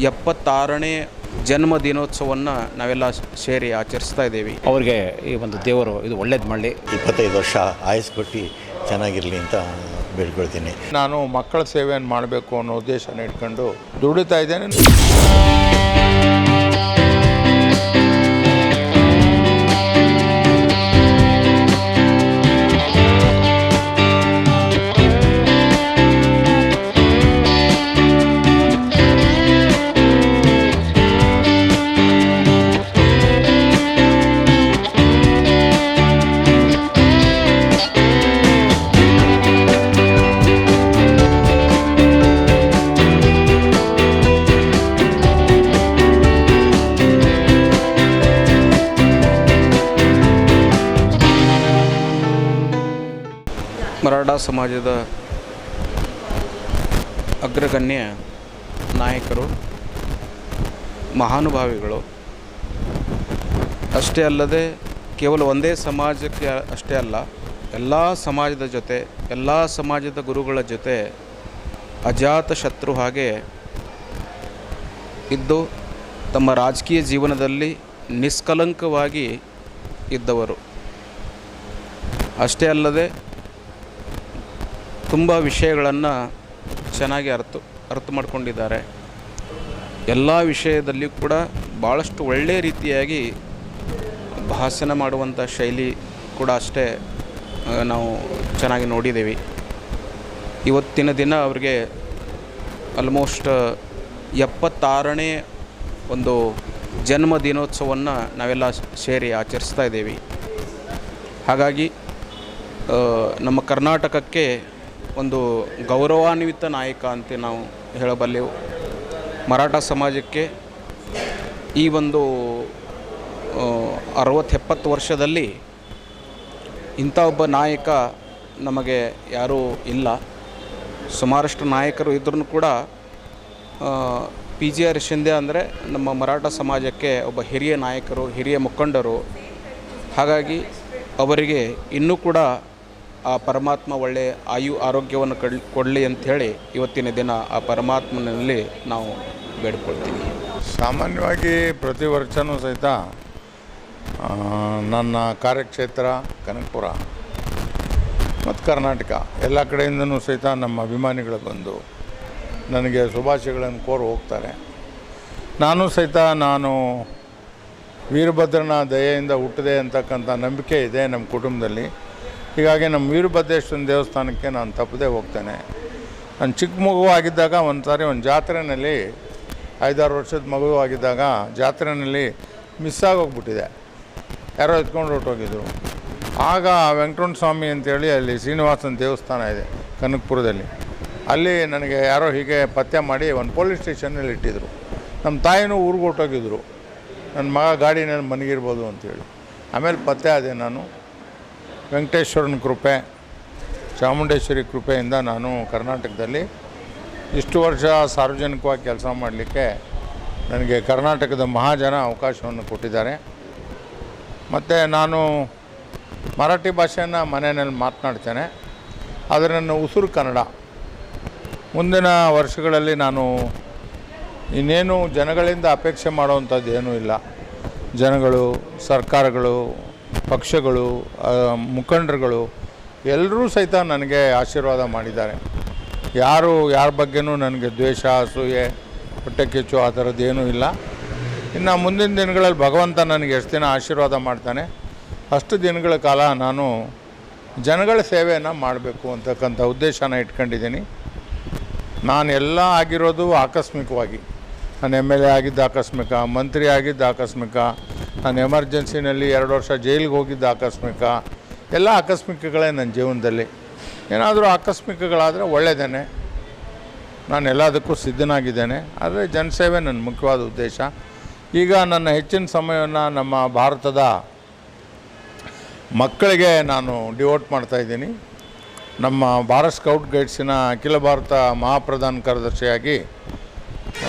76ನೇ ಜನ್ಮ ದಿನೋತ್ಸವವನ್ನು ನಾವೆಲ್ಲ ಸೇರಿ ಆಚರಿಸ್ತಾ ಇದ್ದೀವಿ. ಅವ್ರಿಗೆ ಈ ಒಂದು ದೇವರು ಇದು ಒಳ್ಳೇದು ಮಾಡಲಿ, 25 ವರ್ಷ ಆಯುಸ್ ಕೊಟ್ಟು ಚೆನ್ನಾಗಿರಲಿ ಅಂತ ಬೇಡ್ಕೊಳ್ತೀನಿ. ನಾನು ಮಕ್ಕಳ ಸೇವೆಯನ್ನು ಮಾಡಬೇಕು ಅನ್ನೋ ಉದ್ದೇಶನ ಇಟ್ಕೊಂಡು ದುಡಿತಾ ಇದ್ದೇನೆ. ಮರಾಠ ಸಮಾಜದ ಅಗ್ರಗಣ್ಯ ನಾಯಕರು, ಮಹಾನುಭಾವಿಗಳು ಅಷ್ಟೇ ಅಲ್ಲದೆ ಕೇವಲ ಒಂದೇ ಸಮಾಜಕ್ಕೆ ಅಷ್ಟೇ ಅಲ್ಲ, ಎಲ್ಲ ಸಮಾಜದ ಜೊತೆ, ಎಲ್ಲ ಸಮಾಜದ ಗುರುಗಳ ಜೊತೆ ಅಜಾತ ಶತ್ರು ಹಾಗೆ ಇದ್ದು ತಮ್ಮ ರಾಜಕೀಯ ಜೀವನದಲ್ಲಿ ನಿಷ್ಕಲಂಕವಾಗಿ ಇದ್ದವರು. ಅಷ್ಟೇ ಅಲ್ಲದೆ ತುಂಬ ವಿಷಯಗಳನ್ನು ಚೆನ್ನಾಗಿ ಅರ್ಥ ಮಾಡ್ಕೊಂಡಿದ್ದಾರೆ. ಎಲ್ಲ ವಿಷಯದಲ್ಲಿಯೂ ಕೂಡ ಭಾಳಷ್ಟು ಒಳ್ಳೆಯ ರೀತಿಯಾಗಿ ಭಾಷಣ ಮಾಡುವಂಥ ಶೈಲಿ ಕೂಡ ಅಷ್ಟೇ ನಾವು ಚೆನ್ನಾಗಿ ನೋಡಿದ್ದೀವಿ. ಇವತ್ತಿನ ದಿನ ಅವ್ರಿಗೆ ಆಲ್ಮೋಸ್ಟ್ 76ನೇ ಒಂದು ಜನ್ಮ ದಿನೋತ್ಸವವನ್ನು ನಾವೆಲ್ಲ ಸೇರಿ ಆಚರಿಸ್ತಾ ಇದ್ದೀವಿ. ಹಾಗಾಗಿ ನಮ್ಮ ಕರ್ನಾಟಕಕ್ಕೆ ಒಂದು ಗೌರವಾನ್ವಿತ ನಾಯಕ ಅಂತ ನಾವು ಹೇಳಬಲ್ಲೆವು. ಮರಾಠ ಸಮಾಜಕ್ಕೆ ಈ ಒಂದು 60-70 ವರ್ಷದಲ್ಲಿ ಇಂಥ ಒಬ್ಬ ನಾಯಕ ನಮಗೆ ಯಾರೂ ಇಲ್ಲ. ಸುಮಾರಷ್ಟು ನಾಯಕರು ಇದ್ರೂ ಕೂಡ PGR ಶಿಂದೆ ಅಂದರೆ ನಮ್ಮ ಮರಾಠ ಸಮಾಜಕ್ಕೆ ಒಬ್ಬ ಹಿರಿಯ ನಾಯಕರು, ಹಿರಿಯ ಮುಖಂಡರು. ಹಾಗಾಗಿ ಅವರಿಗೆ ಇನ್ನೂ ಕೂಡ ಆ ಪರಮಾತ್ಮ ಒಳ್ಳೆಯ ಆರೋಗ್ಯವನ್ನು ಕೊಡಲಿ ಅಂಥೇಳಿ ಇವತ್ತಿನ ದಿನ ಆ ಪರಮಾತ್ಮನಲ್ಲಿ ನಾವು ಬೇಡ್ಕೊಳ್ತೀವಿ. ಸಾಮಾನ್ಯವಾಗಿ ಪ್ರತಿ ವರ್ಷವೂ ಸಹಿತ ನನ್ನ ಕಾರ್ಯಕ್ಷೇತ್ರ ಕನಕಪುರ ಮತ್ತು ಕರ್ನಾಟಕ ಎಲ್ಲ ಕಡೆಯಿಂದನೂ ಸಹಿತ ನಮ್ಮ ಅಭಿಮಾನಿಗಳು ಬಂದು ನನಗೆ ಶುಭಾಶಯಗಳನ್ನು ಕೋರಿ ಹೋಗ್ತಾರೆ. ನಾನು ವೀರಭದ್ರನ ದಯೆಯಿಂದ ಹುಟ್ಟಿದೆ ಅಂತಕ್ಕಂಥ ನಂಬಿಕೆ ಇದೆ ನಮ್ಮ ಕುಟುಂಬದಲ್ಲಿ. ಹೀಗಾಗಿ ನಮ್ಮ ವೀರಭದ್ರೇಶ್ವರನ ದೇವಸ್ಥಾನಕ್ಕೆ ನಾನು ತಪ್ಪದೇ ಹೋಗ್ತೇನೆ. ನಾನು ಚಿಕ್ಕ ಮಗು ಆಗಿದ್ದಾಗ ಒಂದು ಜಾತ್ರೆಯಲ್ಲಿ 5-6 ವರ್ಷದ ಮಗು ಆಗಿದ್ದಾಗ ಜಾತ್ರೆಯಲ್ಲಿ ಮಿಸ್ ಆಗೋಗ್ಬಿಟ್ಟಿದೆ. ಯಾರೋ ಎತ್ಕೊಂಡು ಹೊರಟೋಗಿದ್ರು. ಆಗ ವೆಂಕಟರಮಣ ಸ್ವಾಮಿ ಅಂತೇಳಿ ಅಲ್ಲಿ ಶ್ರೀನಿವಾಸನ ದೇವಸ್ಥಾನ ಇದೆ ಕನಕಪುರದಲ್ಲಿ. ಅಲ್ಲಿ ನನಗೆ ಯಾರೋ ಹೀಗೆ ಪತ್ತೆ ಮಾಡಿ ಒಂದು ಪೊಲೀಸ್ ಸ್ಟೇಷನ್ನಲ್ಲಿ ಇಟ್ಟಿದ್ರು. ನಮ್ಮ ತಾಯಿನೂ ಊರಿಗೆ ಹೊರಟೋಗಿದ್ರು, ನನ್ನ ಮಗ ಗಾಡಿನಲ್ಲಿ ಮನಗಿರ್ಬೋದು ಅಂಥೇಳಿ. ಆಮೇಲೆ ಪತ್ತೆ ಆದೆ ನಾನು. ವೆಂಕಟೇಶ್ವರನ ಕೃಪೆ, ಚಾಮುಂಡೇಶ್ವರಿ ಕೃಪೆಯಿಂದ ನಾನು ಕರ್ನಾಟಕದಲ್ಲಿ ಇಷ್ಟು ವರ್ಷ ಸಾರ್ವಜನಿಕವಾಗಿ ಕೆಲಸ ಮಾಡಲಿಕ್ಕೆ ನನಗೆ ಕರ್ನಾಟಕದ ಮಹಾಜನ ಅವಕಾಶವನ್ನು ಕೊಟ್ಟಿದ್ದಾರೆ. ಮತ್ತು ನಾನು ಮರಾಠಿ ಭಾಷೆಯನ್ನು ಮನೆಯಲ್ಲಿ ಮಾತನಾಡ್ತೇನೆ, ಆದರೆ ನನ್ನ ಉಸಿರು ಕನ್ನಡ. ಮುಂದಿನ ವರ್ಷಗಳಲ್ಲಿ ನಾನು ಇನ್ನೇನು ಜನಗಳಿಂದ ಅಪೇಕ್ಷೆ ಮಾಡುವಂಥದ್ದು ಏನೂ ಇಲ್ಲ. ಜನಗಳು, ಸರ್ಕಾರಗಳು, ಪಕ್ಷಗಳು, ಮುಖಂಡರುಗಳು ಎಲ್ಲರೂ ಸಹಿತ ನನಗೆ ಆಶೀರ್ವಾದ ಮಾಡಿದ್ದಾರೆ. ಯಾರ ಬಗ್ಗೆನೂ ನನಗೆ ದ್ವೇಷ, ಅಸೂಯೆ, ಹೊಟ್ಟೆ ಕಿಚ್ಚು ಆ ಥರದ್ದೇನೂ ಇಲ್ಲ. ಇನ್ನು ಮುಂದಿನ ದಿನಗಳಲ್ಲಿ ಭಗವಂತ ನನಗೆ ಎಷ್ಟು ದಿನ ಆಶೀರ್ವಾದ ಮಾಡ್ತಾನೆ ಅಷ್ಟು ದಿನಗಳ ಕಾಲ ನಾನು ಜನಗಳ ಸೇವೆಯನ್ನು ಮಾಡಬೇಕು ಅಂತಕ್ಕಂಥ ಉದ್ದೇಶನ ಇಟ್ಕೊಂಡಿದ್ದೀನಿ. ನಾನೆಲ್ಲ ಆಗಿರೋದು ಆಕಸ್ಮಿಕವಾಗಿ. ನಾನು MLA ಆಗಿದ್ದು ಆಕಸ್ಮಿಕ, ಮಂತ್ರಿ ಆಗಿದ್ದು ಆಕಸ್ಮಿಕ, ನಾನು ಎಮರ್ಜೆನ್ಸಿನಲ್ಲಿ 2 ವರ್ಷ ಜೈಲಿಗೆ ಹೋಗಿದ್ದು ಆಕಸ್ಮಿಕ. ಎಲ್ಲ ಆಕಸ್ಮಿಕಗಳೇ ನನ್ನ ಜೀವನದಲ್ಲಿ. ಏನಾದರೂ ಆಕಸ್ಮಿಕಗಳಾದರೆ ಒಳ್ಳೆಯದೇನೆ, ನಾನು ಎಲ್ಲದಕ್ಕೂ ಸಿದ್ಧನಾಗಿದ್ದೇನೆ. ಆದರೆ ಜನಸೇವೆ ನನ್ನ ಮುಖ್ಯವಾದ ಉದ್ದೇಶ. ಈಗ ನನ್ನ ಹೆಚ್ಚಿನ ಸಮಯವನ್ನು ನಮ್ಮ ಭಾರತದ ಮಕ್ಕಳಿಗೆ ನಾನು ಡಿವೋಟ್ ಮಾಡ್ತಾಯಿದ್ದೀನಿ. ನಮ್ಮ ಭಾರತ್ ಸ್ಕೌಟ್ ಗೈಡ್ಸಿನ ಅಖಿಲ ಭಾರತ ಮಹಾಪ್ರಧಾನ ಕಾರ್ಯದರ್ಶಿಯಾಗಿ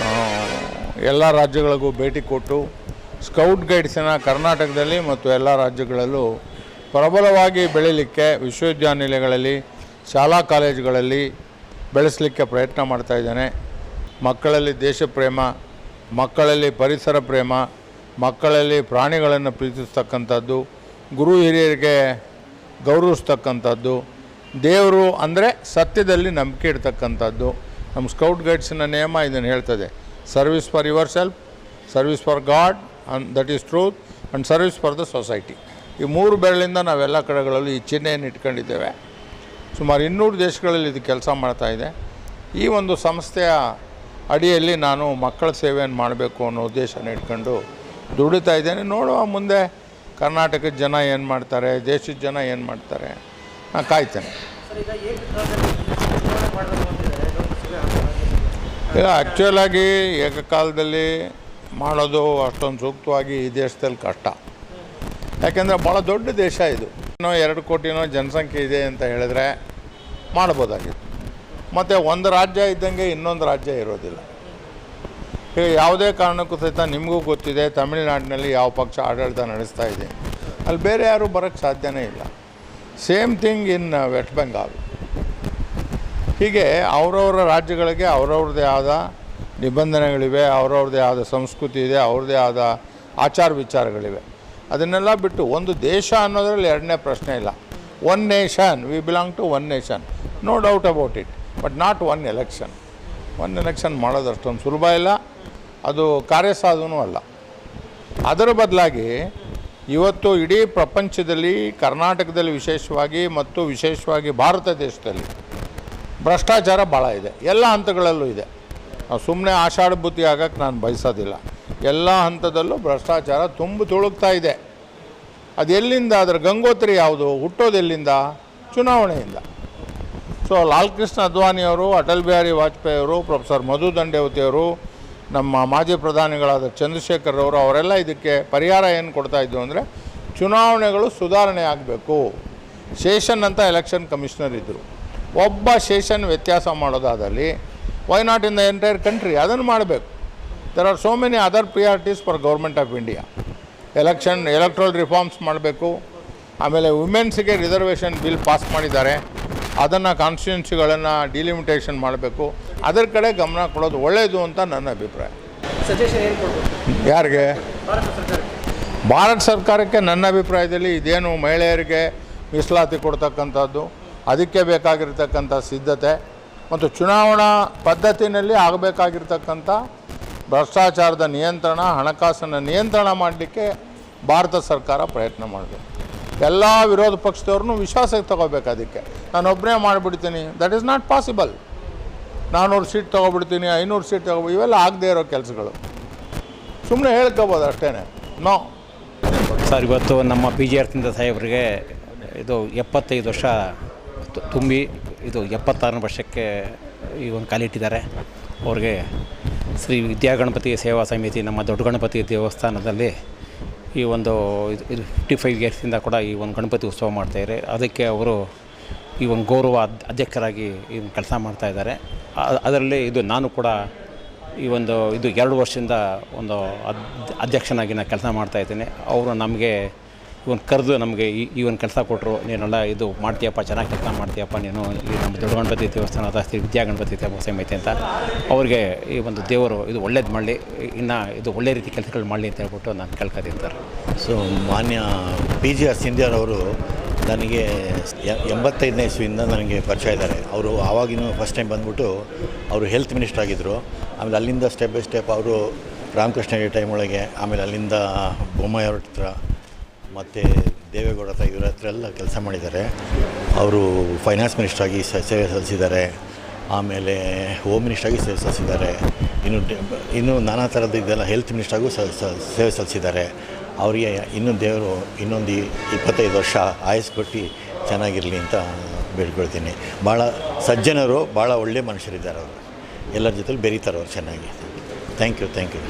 ಎಲ್ಲ ರಾಜ್ಯಗಳಿಗೂ ಭೇಟಿ ಕೊಟ್ಟು ಸ್ಕೌಟ್ ಗೈಡ್ಸಿನ ಕರ್ನಾಟಕದಲ್ಲಿ ಮತ್ತು ಎಲ್ಲ ರಾಜ್ಯಗಳಲ್ಲೂ ಪ್ರಬಲವಾಗಿ ಬೆಳೀಲಿಕ್ಕೆ ವಿಶ್ವವಿದ್ಯಾನಿಲಯಗಳಲ್ಲಿ, ಶಾಲಾ ಕಾಲೇಜುಗಳಲ್ಲಿ ಬೆಳೆಸಲಿಕ್ಕೆ ಪ್ರಯತ್ನ ಮಾಡ್ತಾಯಿದ್ದೇನೆ. ಮಕ್ಕಳಲ್ಲಿ ದೇಶಪ್ರೇಮ, ಮಕ್ಕಳಲ್ಲಿ ಪರಿಸರ ಪ್ರೇಮ, ಮಕ್ಕಳಲ್ಲಿ ಪ್ರಾಣಿಗಳನ್ನು ಪ್ರೀತಿಸ್ತಕ್ಕಂಥದ್ದು, ಗುರು ಹಿರಿಯರಿಗೆ ಗೌರವಿಸ್ತಕ್ಕಂಥದ್ದು, ದೇವರು ಅಂದರೆ ಸತ್ಯದಲ್ಲಿ ನಂಬಿಕೆ ಇಡ್ತಕ್ಕಂಥದ್ದು. ನಮ್ಮ ಸ್ಕೌಟ್ ಗೈಡ್ಸಿನ ನಿಯಮ ಇದನ್ನು ಹೇಳ್ತದೆ: service for your self, service for god and that is truth, and service for the society. ಈ 3 ಬೆರಳಿಂದ ನಾವೆಲ್ಲ ಕಡೆಗಳಲ್ಲಿ ಈ ಚಿಹ್ನೆಯನ್ನು ಇಟ್ಕೊಂಡಿದ್ದೇವೆ. ಸುಮಾರು 200 ದೇಶಗಳಲ್ಲಿ ಇದು ಕೆಲಸ ಮಾಡ್ತಾಯಿದೆ. ಈ ಒಂದು ಸಂಸ್ಥೆಯ ಅಡಿಯಲ್ಲಿ ನಾನು ಮಕ್ಕಳ ಸೇವೆಯನ್ನು ಮಾಡಬೇಕು ಅನ್ನೋ ಉದ್ದೇಶನ ಇಟ್ಕೊಂಡು ದುಡಿತಾ ಇದ್ದೇನೆ. ನೋಡುವ ಮುಂದೆ ಕರ್ನಾಟಕದ ಜನ ಏನು ಮಾಡ್ತಾರೆ, ದೇಶದ ಜನ ಏನು ಮಾಡ್ತಾರೆ, ನಾನು ಕಾಯ್ತೇನೆ. ಈಗ ಆ್ಯಕ್ಚುಲಾಗಿ ಏಕಕಾಲದಲ್ಲಿ ಮಾಡೋದು ಅಷ್ಟೊಂದು ಸೂಕ್ತವಾಗಿ ಈ ದೇಶದಲ್ಲಿ ಕಷ್ಟ. ಯಾಕೆಂದರೆ ಭಾಳ ದೊಡ್ಡ ದೇಶ ಇದು. 2 ಕೋಟಿನೋ ಜನಸಂಖ್ಯೆ ಇದೆ ಅಂತ ಹೇಳಿದ್ರೆ ಮಾಡ್ಬೋದಾಗಿತ್ತು. ಮತ್ತು ಒಂದು ರಾಜ್ಯ ಇದ್ದಂಗೆ ಇನ್ನೊಂದು ರಾಜ್ಯ ಇರೋದಿಲ್ಲ. ಈಗ ಯಾವುದೇ ಕಾರಣಕ್ಕೂ ಸಹಿತ ನಿಮಗೂ ಗೊತ್ತಿದೆ, ತಮಿಳುನಾಡಿನಲ್ಲಿ ಯಾವ ಪಕ್ಷ ಆಡಳಿತ ನಡೆಸ್ತಾ ಇದೆ, ಅಲ್ಲಿ ಬೇರೆ ಯಾರೂ ಬರೋಕ್ಕೆ ಸಾಧ್ಯನೇ ಇಲ್ಲ. Same thing in West Bengal. ಹೀಗೆ ಅವರವರ ರಾಜ್ಯಗಳಿಗೆ ಅವರವ್ರದ್ದೇ ಆದ ನಿಬಂಧನೆಗಳಿವೆ, ಅವರವ್ರದ್ದೇ ಆದ ಸಂಸ್ಕೃತಿ ಇದೆ, ಅವ್ರದ್ದೇ ಆದ ಆಚಾರ ವಿಚಾರಗಳಿವೆ. ಅದನ್ನೆಲ್ಲ ಬಿಟ್ಟು ಒಂದು ದೇಶ ಅನ್ನೋದ್ರಲ್ಲಿ ಎರಡನೇ ಪ್ರಶ್ನೆ ಇಲ್ಲ. One nation, we belong to one nation, no doubt about it, but not one election. One election ಮಾಡೋದು ಅಷ್ಟೊಂದು ಸುಲಭ ಇಲ್ಲ, ಅದು ಕಾರ್ಯಸಾಧನೂ ಅಲ್ಲ. ಅದರ ಬದಲಾಗಿ ಇವತ್ತು ಇಡೀ ಪ್ರಪಂಚದಲ್ಲಿ, ಕರ್ನಾಟಕದಲ್ಲಿ ವಿಶೇಷವಾಗಿ ಮತ್ತು ವಿಶೇಷವಾಗಿ ಭಾರತ ದೇಶದಲ್ಲಿ ಭ್ರಷ್ಟಾಚಾರ ಭಾಳ ಇದೆ, ಎಲ್ಲ ಹಂತಗಳಲ್ಲೂ ಇದೆ. ನಾವು ಸುಮ್ಮನೆ ಆಷಾಢ ಬುದ್ಧಿ ಆಗೋಕ್ಕೆ ನಾನು ಬಯಸೋದಿಲ್ಲ. ಎಲ್ಲ ಹಂತದಲ್ಲೂ ಭ್ರಷ್ಟಾಚಾರ ತುಳುಕ್ತಾ ಇದೆ. ಅದು ಎಲ್ಲಿಂದ? ಅದರ ಗಂಗೋತ್ರಿ ಯಾವುದು? ಹುಟ್ಟೋದು ಎಲ್ಲಿಂದ? ಚುನಾವಣೆಯಿಂದ. ಸೊ ಲಾಲ್ ಕೃಷ್ಣ ಅದ್ವಾನಿಯವರು, ಅಟಲ್ ಬಿಹಾರಿ ವಾಜಪೇಯಿ ಅವರು, ಪ್ರೊಫೆಸರ್ ಮಧು ದಂಡವತಿಯವರು, ನಮ್ಮ ಮಾಜಿ ಪ್ರಧಾನಿಗಳಾದ ಚಂದ್ರಶೇಖರ್ ಅವರು, ಅವರೆಲ್ಲ ಇದಕ್ಕೆ ಪರಿಹಾರ ಏನು ಕೊಡ್ತಾಯಿದ್ದು ಅಂದರೆ ಚುನಾವಣೆಗಳು ಸುಧಾರಣೆ ಆಗಬೇಕು. ಶೇಷನ್ ಅಂತ ಎಲೆಕ್ಷನ್ ಕಮಿಷನರ್ ಇದ್ದರು. ಒಬ್ಬ ಶೇಷನ್ ವ್ಯತ್ಯಾಸ ಮಾಡೋದಾದಲ್ಲಿ why not in the entire country? ಅದನ್ನು ಮಾಡಬೇಕು. There are so many other priorities for government of India. Electoral reforms ಮಾಡಬೇಕು. ಆಮೇಲೆ ವುಮೆನ್ಸ್ಗೆ ರಿಸರ್ವೇಷನ್ ಬಿಲ್ ಪಾಸ್ ಮಾಡಿದ್ದಾರೆ, ಅದನ್ನು ಕಾನ್ಸ್ಟಿಟ್ಯೂನ್ಸಿಗಳನ್ನು ಡಿಲಿಮಿಟೇಷನ್ ಮಾಡಬೇಕು. ಅದರ ಕಡೆ ಗಮನ ಕೊಡೋದು ಒಳ್ಳೆಯದು ಅಂತ ನನ್ನ ಅಭಿಪ್ರಾಯ. ಯಾರಿಗೆ? ಭಾರತ ಸರ್ಕಾರಕ್ಕೆ ನನ್ನ ಅಭಿಪ್ರಾಯದಲ್ಲಿ ಇದೇನು ಮಹಿಳೆಯರಿಗೆ ಮೀಸಲಾತಿ ಕೊಡ್ತಕ್ಕಂಥದ್ದು, ಅದಕ್ಕೆ ಬೇಕಾಗಿರ್ತಕ್ಕಂಥ ಸಿದ್ಧತೆ ಮತ್ತು ಚುನಾವಣಾ ಪದ್ಧತಿಯಲ್ಲಿ ಆಗಬೇಕಾಗಿರ್ತಕ್ಕಂಥ ಭ್ರಷ್ಟಾಚಾರದ ನಿಯಂತ್ರಣ, ಹಣಕಾಸನ್ನು ನಿಯಂತ್ರಣ ಮಾಡಲಿಕ್ಕೆ ಭಾರತ ಸರ್ಕಾರ ಪ್ರಯತ್ನ ಮಾಡಬೇಕು. ಎಲ್ಲ ವಿರೋಧ ಪಕ್ಷದವ್ರನ್ನೂ ವಿಶ್ವಾಸಕ್ಕೆ ತಗೋಬೇಕು. ಅದಕ್ಕೆ ನಾನೊಬ್ಬನೇ ಮಾಡಿಬಿಡ್ತೀನಿ, that is not possible. 400 seat ತೊಗೊಬಿಡ್ತೀನಿ, 500 ಸೀಟ್ ಇವೆಲ್ಲ ಆಗದೇ ಇರೋ ಕೆಲಸಗಳು. ಸುಮ್ಮನೆ ಹೇಳ್ಕೋಬೋದು ಅಷ್ಟೇ. ನೋ ಸರ್, ಇವತ್ತು ನಮ್ಮ PGR ಸಾಹೇಬರಿಗೆ ಇದು 75 ವರ್ಷ ತುಂಬಿ ಇದು 76ನೇ ವರ್ಷಕ್ಕೆ ಈ ಒಂದು ಕಾಲಿಟ್ಟಿದ್ದಾರೆ. ಅವ್ರಿಗೆ ಶ್ರೀ ವಿದ್ಯಾಗಣಪತಿ ಸೇವಾ ಸಮಿತಿ ನಮ್ಮ ದೊಡ್ಡ ಗಣಪತಿ ದೇವಸ್ಥಾನದಲ್ಲಿ ಈ ಒಂದು ಇದು 55 ಇಯರ್ಸಿಂದ ಕೂಡ ಈ ಒಂದು ಗಣಪತಿ ಉತ್ಸವ ಮಾಡ್ತಾಯಿದ್ದಾರೆ. ಅದಕ್ಕೆ ಅವರು ಈ ಒಂದು ಗೌರವ ಅಧ್ಯಕ್ಷರಾಗಿ ಈ ಕೆಲಸ ಮಾಡ್ತಾಯಿದ್ದಾರೆ. ಅದರಲ್ಲಿ ಇದು ನಾನು ಕೂಡ ಈ ಒಂದು ಇದು 2 ವರ್ಷದಿಂದ ಒಂದು ಅಧ್ಯಕ್ಷನಾಗಿ ನಾನು ಕೆಲಸ ಮಾಡ್ತಾಯಿದ್ದೀನಿ. ಅವರು ನಮಗೆ ಒಂದು ಕರೆದು ನಮಗೆ ಈ ಒಂದು ಕೆಲಸ ಕೊಟ್ಟರು. ನೀನೆಲ್ಲ ಇದು ಮಾಡ್ತೀಯಪ್ಪ, ಚೆನ್ನಾಗಿ ಕೆಲಸ ಮಾಡ್ತೀಯಪ್ಪ ನೀನು, ಈ ನಮ್ಮ ದೊಡ್ಡ ಗಣಪತಿ ದೇವಸ್ಥಾನದ ಶ್ರೀ ವಿದ್ಯಾಗಣಪತಿ ಸಮಿತಿ ಅಂತ. ಅವ್ರಿಗೆ ಈ ಒಂದು ದೇವರು ಇದು ಒಳ್ಳೇದು ಮಾಡಲಿ, ಇನ್ನು ಇದು ಒಳ್ಳೆ ರೀತಿ ಕೆಲಸಗಳು ಮಾಡಲಿ ಅಂತ ಹೇಳ್ಬಿಟ್ಟು ನಾನು ಕೇಳ್ಕೊತೀನಿ ಸರ್. ಸೊ ಮಾನ್ಯ PGR ಸಿಂಧ್ಯರವರು ನನಗೆ 85ನೇ ಇಸ್ವಿಯಿಂದ ನನಗೆ ಪರಿಚಯ ಇದ್ದಾರೆ. ಅವರು ಆವಾಗಿನೂ ಫಸ್ಟ್ ಟೈಮ್ ಬಂದ್ಬಿಟ್ಟು ಅವರು ಹೆಲ್ತ್ ಮಿನಿಸ್ಟರ್ ಆಗಿದ್ದರು. ಆಮೇಲೆ ಅಲ್ಲಿಂದ ಸ್ಟೆಪ್ ಬೈ ಸ್ಟೆಪ್ ಅವರು ರಾಮಕೃಷ್ಣ ಹೆಗಡೆ ಟೈಮ್ ಒಳಗೆ, ಆಮೇಲೆ ಅಲ್ಲಿಂದ ಬೊಮ್ಮಾಯಿ ಅವ್ರ ಹತ್ರ ಮತ್ತು ದೇವೇಗೌಡ ಹತ್ರ, ಇವರ ಹತ್ರ ಎಲ್ಲ ಕೆಲಸ ಮಾಡಿದ್ದಾರೆ. ಅವರು ಫೈನಾನ್ಸ್ ಮಿನಿಸ್ಟ್ರಾಗಿ ಸೇವೆ ಸಲ್ಲಿಸಿದ್ದಾರೆ. ಆಮೇಲೆ ಹೋಮ್ ಮಿನಿಸ್ಟ್ರಾಗಿ ಸೇವೆ ಸಲ್ಲಿಸಿದ್ದಾರೆ. ಇನ್ನೂ ನಾನಾ ಥರದ್ದು ಇದೆಲ್ಲ ಹೆಲ್ತ್ ಮಿನಿಸ್ಟ್ರಾಗೂ ಸೇವೆ ಸಲ್ಲಿಸಿದ್ದಾರೆ. ಅವರಿಗೆ ಇನ್ನೂ ದೇವರು ಇನ್ನೊಂದು 25 ವರ್ಷ ಆಯಸ್ಸು ಕೊಟ್ಟು ಚೆನ್ನಾಗಿರಲಿ ಅಂತ ಬೇಡ್ಕೊಳ್ತೀನಿ. ಭಾಳ ಸಜ್ಜನರು, ಭಾಳ ಒಳ್ಳೆಯ ಮನುಷ್ಯರಿದ್ದಾರೆ ಅವರು. ಎಲ್ಲರ ಜೊತೆಲಿ ಬೆರೀತಾರೆ ಅವ್ರು ಚೆನ್ನಾಗಿ. Thank you.